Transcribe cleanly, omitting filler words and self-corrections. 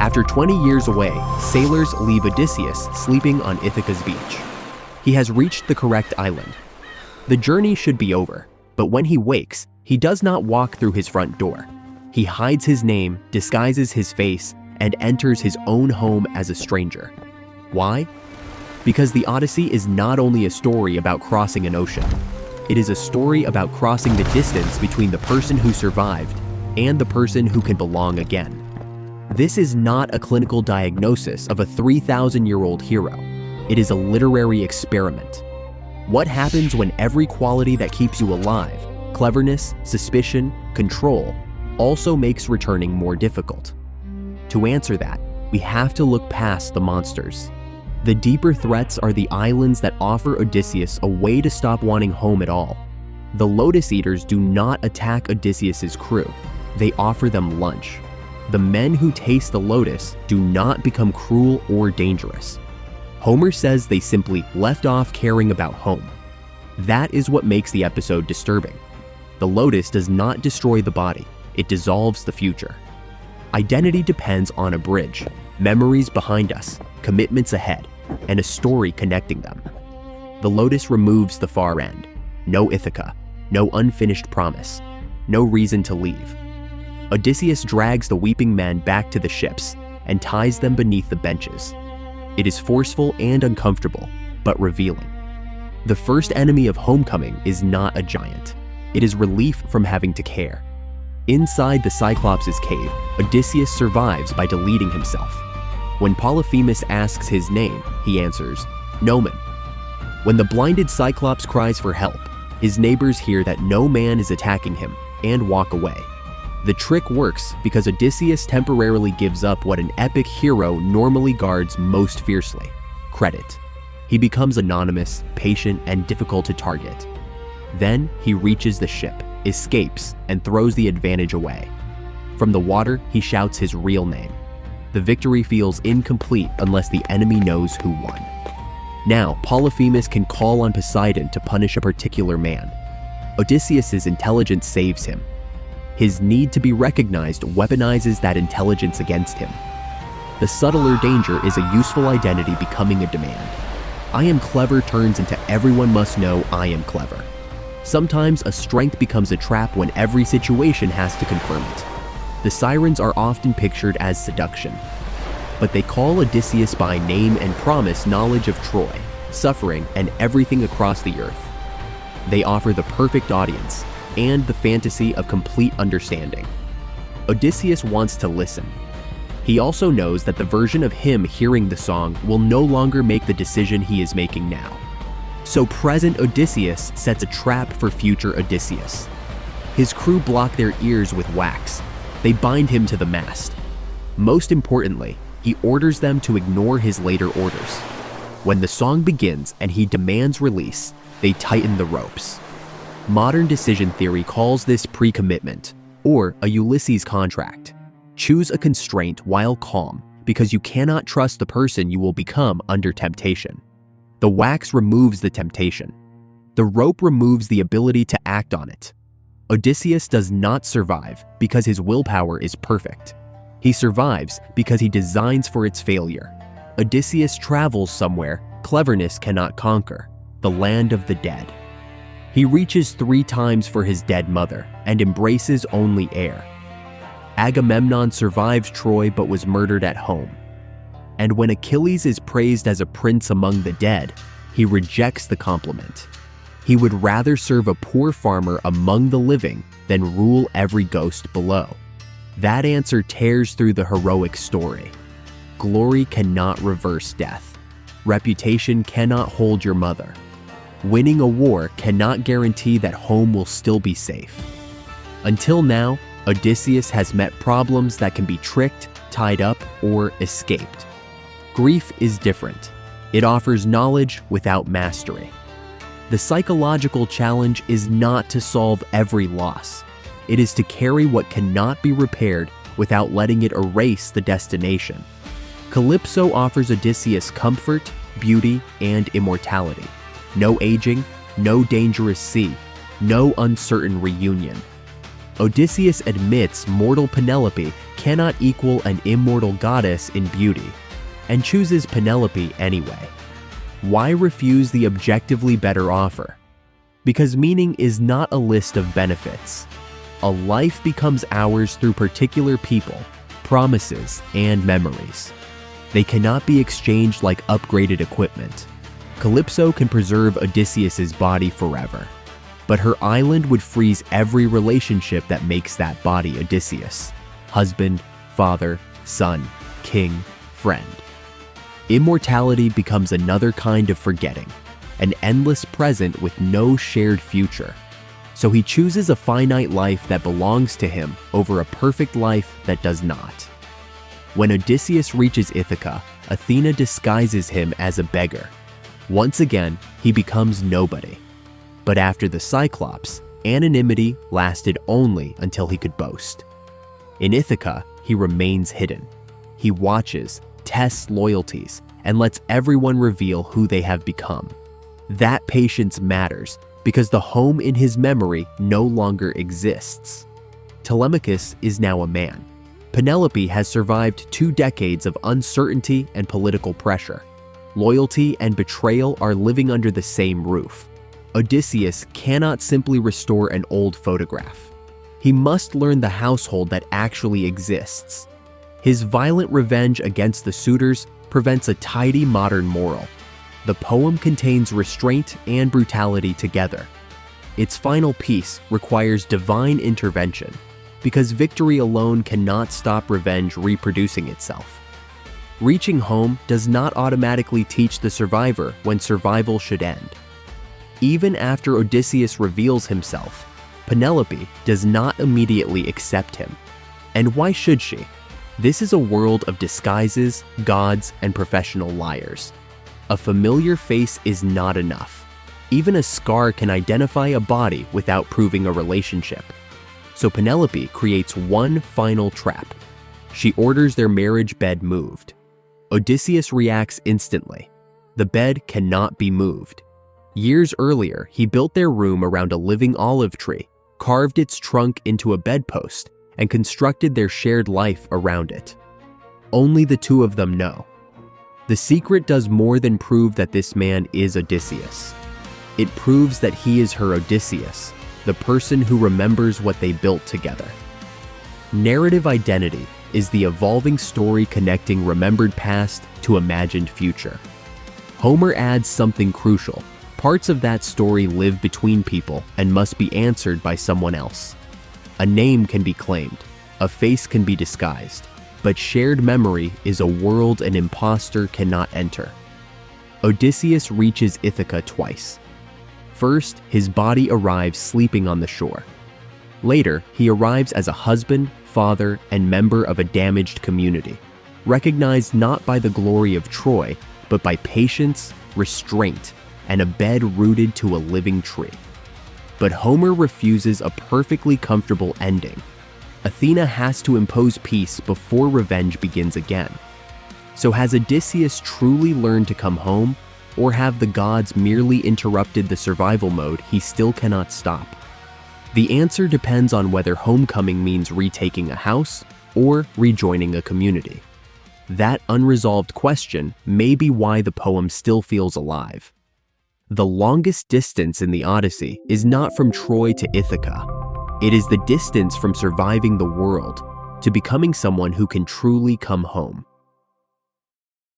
After 20 years away, sailors leave Odysseus sleeping on Ithaca's beach. He has reached the correct island. The journey should be over, but when he wakes, he does not walk through his front door. He hides his name, disguises his face, and enters his own home as a stranger. Why? Because the Odyssey is not only a story about crossing an ocean. It is a story about crossing the distance between the person who survived and the person who can belong again. This is not a clinical diagnosis of a 3,000-year-old hero. It is a literary experiment. What happens when every quality that keeps you alive, cleverness, suspicion, control, also makes returning more difficult? To answer that, we have to look past the monsters. The deeper threats are the islands that offer Odysseus a way to stop wanting home at all. The Lotus Eaters do not attack Odysseus's crew. They offer them lunch. The men who taste the lotus do not become cruel or dangerous. Homer says they simply left off caring about home. That is what makes the episode disturbing. The lotus does not destroy the body, it dissolves the future. Identity depends on a bridge, memories behind us, commitments ahead, and a story connecting them. The lotus removes the far end. No Ithaca, no unfinished promise, no reason to leave. Odysseus drags the weeping men back to the ships and ties them beneath the benches. It is forceful and uncomfortable, but revealing. The first enemy of homecoming is not a giant. It is relief from having to care. Inside the Cyclops' cave, Odysseus survives by deleting himself. When Polyphemus asks his name, he answers, Nomen. When the blinded Cyclops cries for help, his neighbors hear that no man is attacking him and walk away. The trick works because Odysseus temporarily gives up what an epic hero normally guards most fiercely: credit. He becomes anonymous, patient, and difficult to target. Then he reaches the ship, escapes, and throws the advantage away. From the water, he shouts his real name. The victory feels incomplete unless the enemy knows who won. Now, Polyphemus can call on Poseidon to punish a particular man. Odysseus's intelligence saves him. His need to be recognized weaponizes that intelligence against him. The subtler danger is a useful identity becoming a demand. I am clever turns into everyone must know I am clever. Sometimes a strength becomes a trap when every situation has to confirm it. The sirens are often pictured as seduction, but they call Odysseus by name and promise knowledge of Troy, suffering, and everything across the earth. They offer the perfect audience and the fantasy of complete understanding. Odysseus wants to listen. He also knows that the version of him hearing the song will no longer make the decision he is making now. So present Odysseus sets a trap for future Odysseus. His crew block their ears with wax. They bind him to the mast. Most importantly, he orders them to ignore his later orders. When the song begins and he demands release, they tighten the ropes. Modern decision theory calls this pre-commitment, or a Ulysses contract. Choose a constraint while calm, because you cannot trust the person you will become under temptation. The wax removes the temptation. The rope removes the ability to act on it. Odysseus does not survive because his willpower is perfect. He survives because he designs for its failure. Odysseus travels somewhere cleverness cannot conquer, the land of the dead. He reaches 3 times for his dead mother and embraces only air. Agamemnon survives Troy but was murdered at home. And when Achilles is praised as a prince among the dead, he rejects the compliment. He would rather serve a poor farmer among the living than rule every ghost below. That answer tears through the heroic story. Glory cannot reverse death. Reputation cannot hold your mother. Winning a war cannot guarantee that home will still be safe. Until now, Odysseus has met problems that can be tricked, tied up, or escaped. Grief is different. It offers knowledge without mastery. The psychological challenge is not to solve every loss. It is to carry what cannot be repaired without letting it erase the destination. Calypso offers Odysseus comfort, beauty, and immortality. No aging, no dangerous sea, no uncertain reunion. Odysseus admits mortal Penelope cannot equal an immortal goddess in beauty, and chooses Penelope anyway. Why refuse the objectively better offer? Because meaning is not a list of benefits. A life becomes ours through particular people, promises, and memories. They cannot be exchanged like upgraded equipment. Calypso can preserve Odysseus's body forever, but her island would freeze every relationship that makes that body Odysseus: husband, father, son, king, friend. Immortality becomes another kind of forgetting, an endless present with no shared future. So he chooses a finite life that belongs to him over a perfect life that does not. When Odysseus reaches Ithaca, Athena disguises him as a beggar. Once again, he becomes nobody. But after the Cyclops, anonymity lasted only until he could boast. In Ithaca, he remains hidden. He watches, tests loyalties, and lets everyone reveal who they have become. That patience matters because the home in his memory no longer exists. Telemachus is now a man. Penelope has survived 2 decades of uncertainty and political pressure. Loyalty and betrayal are living under the same roof. Odysseus cannot simply restore an old photograph. He must learn the household that actually exists. His violent revenge against the suitors prevents a tidy modern moral. The poem contains restraint and brutality together. Its final piece requires divine intervention, because victory alone cannot stop revenge reproducing itself. Reaching home does not automatically teach the survivor when survival should end. Even after Odysseus reveals himself, Penelope does not immediately accept him. And why should she? This is a world of disguises, gods, and professional liars. A familiar face is not enough. Even a scar can identify a body without proving a relationship. So Penelope creates one final trap. She orders their marriage bed moved. Odysseus reacts instantly. The bed cannot be moved. Years earlier, he built their room around a living olive tree, carved its trunk into a bedpost, and constructed their shared life around it. Only the two of them know. The secret does more than prove that this man is Odysseus. It proves that he is her Odysseus, the person who remembers what they built together. Narrative identity is the evolving story connecting remembered past to imagined future. Homer adds something crucial. Parts of that story live between people and must be answered by someone else. A name can be claimed, a face can be disguised, but shared memory is a world an imposter cannot enter. Odysseus reaches Ithaca twice. First, his body arrives sleeping on the shore. Later, he arrives as a husband, father, and member of a damaged community, recognized not by the glory of Troy, but by patience, restraint, and a bed rooted to a living tree. But Homer refuses a perfectly comfortable ending. Athena has to impose peace before revenge begins again. So has Odysseus truly learned to come home, or have the gods merely interrupted the survival mode he still cannot stop? The answer depends on whether homecoming means retaking a house or rejoining a community. That unresolved question may be why the poem still feels alive. The longest distance in the Odyssey is not from Troy to Ithaca. It is the distance from surviving the world to becoming someone who can truly come home.